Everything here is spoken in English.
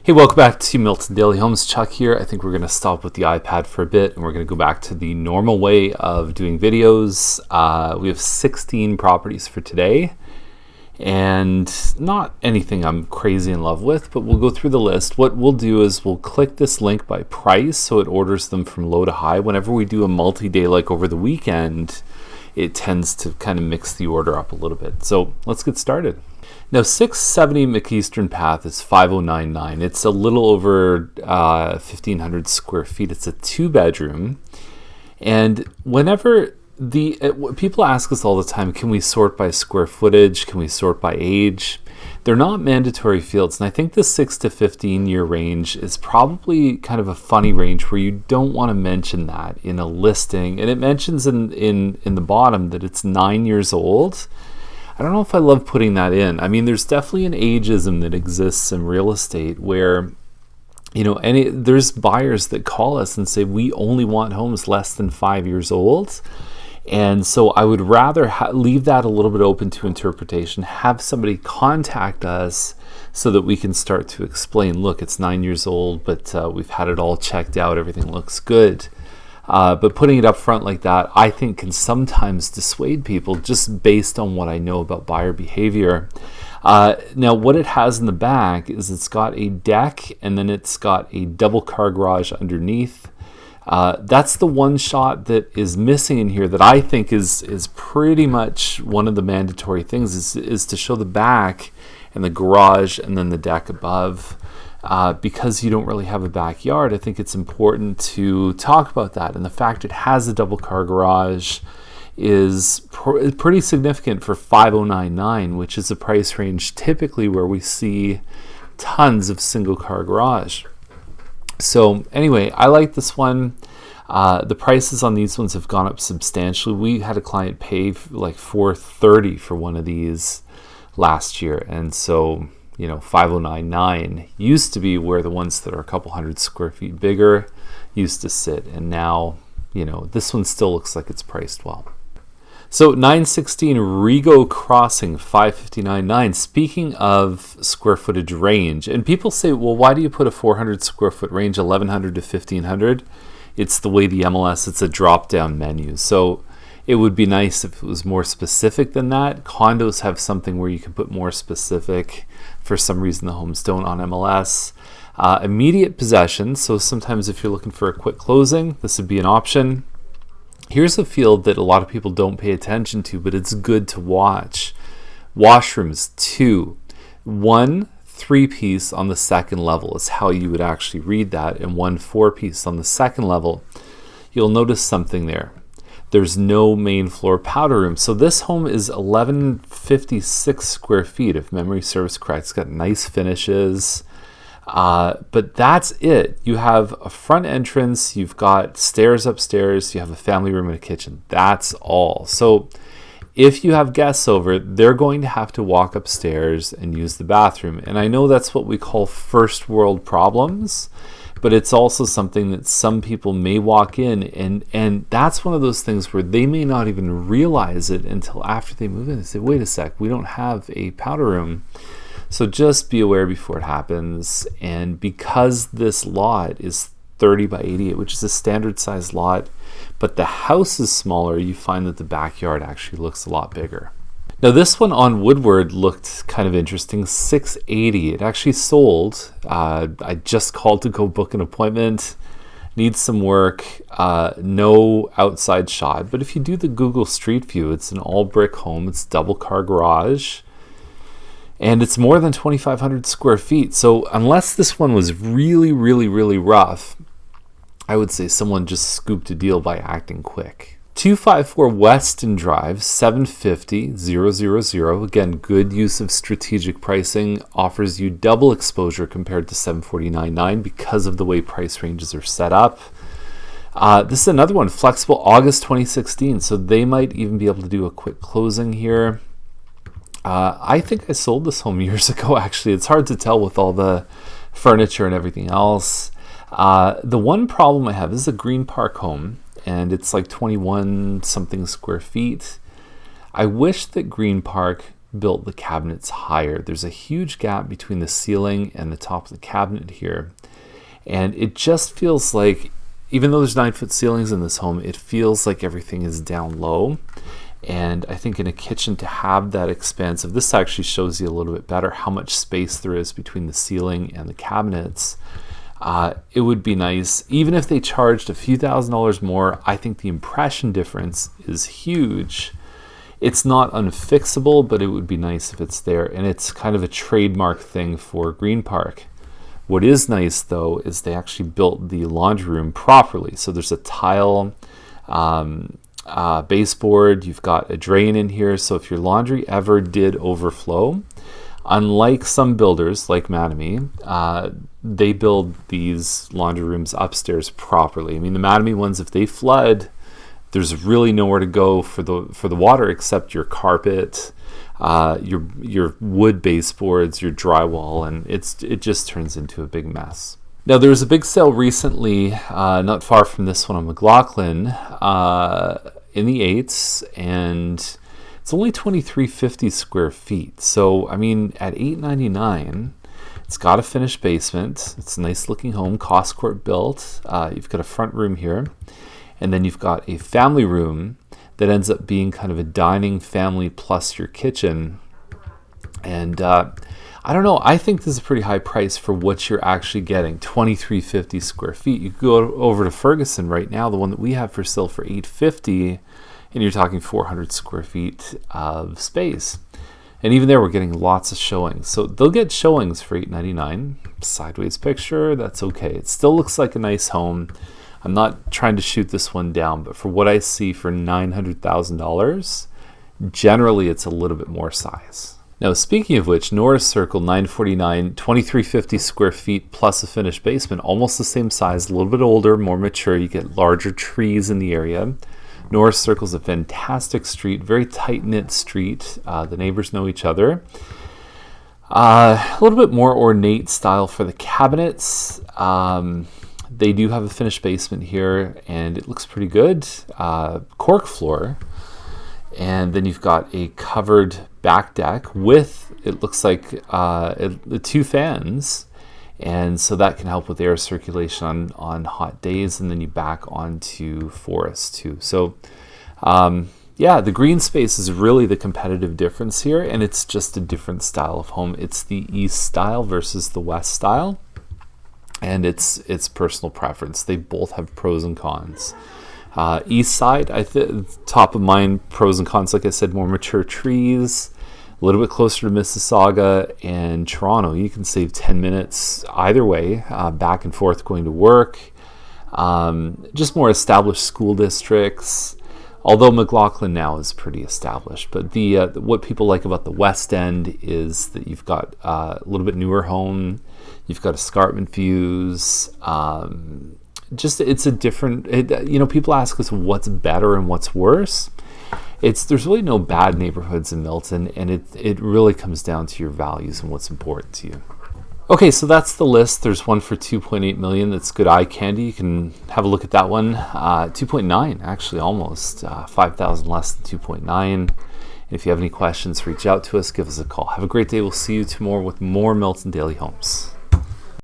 Hey, welcome back to Milton Daily Homes. Chuck here. I think we're going to stop with the iPad for a bit and we're going to go back to the normal way of doing videos. We have 16 properties for today and not anything I'm crazy in love with, but we'll go through the list. What we'll do is we'll click this link by price so it orders them from low to high. Whenever we do a multi-day like over the weekend, it tends to kind of mix the order up a little bit. So let's get started. Now, 670 McEastern Path is 5099. It's a little over 1,500 square feet. It's a 2-bedroom. And whenever people ask us all the time, can we sort by square footage? Can we sort by age? They're not mandatory fields. And I think the 6 to 15 year range is probably kind of a funny range where you don't want to mention that in a listing. And it mentions in the bottom that it's 9 years old. I don't know if I love putting that in. I mean, there's definitely an ageism that exists in real estate where, there's buyers that call us and say, we only want homes less than 5 years old. And so I would rather leave that a little bit open to interpretation, have somebody contact us so that we can start to explain, look, it's 9 years old, but we've had it all checked out. Everything looks good. But putting it up front like that, I think can sometimes dissuade people just based on what I know about buyer behavior. Now, what it has in the back is it's got a deck and then it's got a double car garage underneath. That's the one shot that is missing in here that I think is pretty much one of the mandatory things is to show the back and the garage and then the deck above. Because you don't really have a backyard, I think it's important to talk about that. And the fact it has a double car garage is pretty significant for 5099, which is a price range typically where we see tons of single car garage. So anyway, I like this one. The prices on these ones have gone up substantially. We had a client pay like $430 for one of these last year. And so 5099 used to be where the ones that are a couple hundred square feet bigger used to sit. And now, this one still looks like it's priced well. So 916 Rigo Crossing, 5599. Speaking of square footage range, and people say, well, why do you put a 400 square foot range, 1100 to 1500? It's the way the MLS, it's a drop down menu. So it would be nice if it was more specific than that. Condos have something where you can put more specific. For some reason, the homes don't on MLS. Immediate possession. So sometimes if you're looking for a quick closing, this would be an option. Here's a field that a lot of people don't pay attention to, but it's good to watch. Washrooms, 2. 1 3-piece on the second level is how you would actually read that, and 1 4-piece on the second level. You'll notice something there. There's no main floor powder room. So this home is 1156 square feet, if memory serves correct. It's got nice finishes, but that's it. You have a front entrance, you've got stairs upstairs, you have a family room and a kitchen. That's all. So if you have guests over, they're going to have to walk upstairs and use the bathroom. And I know that's what we call first world problems, but it's also something that some people may walk in and that's one of those things where they may not even realize it until after they move in. They say, wait a sec, we don't have a powder room. So just be aware before it happens. And because this lot is 30 by 88, which is a standard size lot, but the house is smaller, you find that the backyard actually looks a lot bigger. Now this one on Woodward looked kind of interesting, 680. It actually sold. I just called to go book an appointment. Needs some work. No outside shot. But if you do the Google Street View, it's an all brick home. It's double car garage. And it's more than 2,500 square feet. So unless this one was really, really, really rough, I would say someone just scooped a deal by acting quick. 254 Weston Drive, 750,000. Again, good use of strategic pricing. Offers you double exposure compared to 749.9 because of the way price ranges are set up. This is another one, flexible August 2016. So they might even be able to do a quick closing here. I think I sold this home years ago, actually. It's hard to tell with all the furniture and everything else. The one problem I have is a Green Park home. And it's like 21 something square feet. I wish that Green Park built the cabinets higher. There's a huge gap between the ceiling and the top of the cabinet here. And it just feels like, even though there's 9-foot ceilings in this home, it feels like everything is down low. And I think in a kitchen to have that expansive, this actually shows you a little bit better how much space there is between the ceiling and the cabinets. It would be nice, even if they charged a few $1,000s more. I think the impression difference is huge. It's not unfixable, but it would be nice if it's there. And it's kind of a trademark thing for Green Park. What is nice, though, is they actually built the laundry room properly. So there's a tile baseboard. You've got a drain in here. So if your laundry ever did overflow, unlike some builders like Mattamy, they build these laundry rooms upstairs properly. I mean, the Mattamy ones, if they flood, there's really nowhere to go for the water except your carpet, your wood baseboards, your drywall, and it just turns into a big mess. Now, there was a big sale recently, not far from this one on McLaughlin, in the 8s, and it's only $2,350 square feet. So, I mean, at $899, it's got a finished basement. It's a nice looking home, Coscourt built. You've got a front room here, and then you've got a family room that ends up being kind of a dining family plus your kitchen. And I don't know, I think this is a pretty high price for what you're actually getting, $2,350 square feet. You could go over to Ferguson right now, the one that we have for sale, for $850, and you're talking 400 square feet of space. And even there, we're getting lots of showings. So they'll get showings for $899. Sideways picture, that's okay. It still looks like a nice home. I'm not trying to shoot this one down, but for what I see for $900,000, generally it's a little bit more size. Now, speaking of which, Norris Circle, $949, $2,350 square feet plus a finished basement, almost the same size, a little bit older, more mature. You get larger trees in the area. Norris Circle is a fantastic street, very tight-knit street. The neighbors know each other. A little bit more ornate style for the cabinets. They do have a finished basement here, and it looks pretty good. Cork floor. And then you've got a covered back deck with, it looks like, the 2 fans. And so that can help with air circulation on hot days. And then you back onto forest too. So yeah, the green space is really the competitive difference here. And it's just a different style of home. It's the east style versus the west style. And it's personal preference. They both have pros and cons. East side, top of mind, pros and cons, like I said, more mature trees, a little bit closer to Mississauga and Toronto. You can save 10 minutes either way, back and forth going to work. Just more established school districts, although McLaughlin now is pretty established. But what people like about the West End is that you've got a little bit newer home, you've got escarpment views. It's a different, people ask us what's better and what's worse. There's really no bad neighborhoods in Milton, and it really comes down to your values and what's important to you. Okay, so that's the list. There's one for $2.8 million. That's good eye candy. You can have a look at that one. 2.9, actually, almost 5,000 less than 2.9. If you have any questions, reach out to us, give us a call. Have a great day. We'll see you tomorrow with more Milton Daily Homes.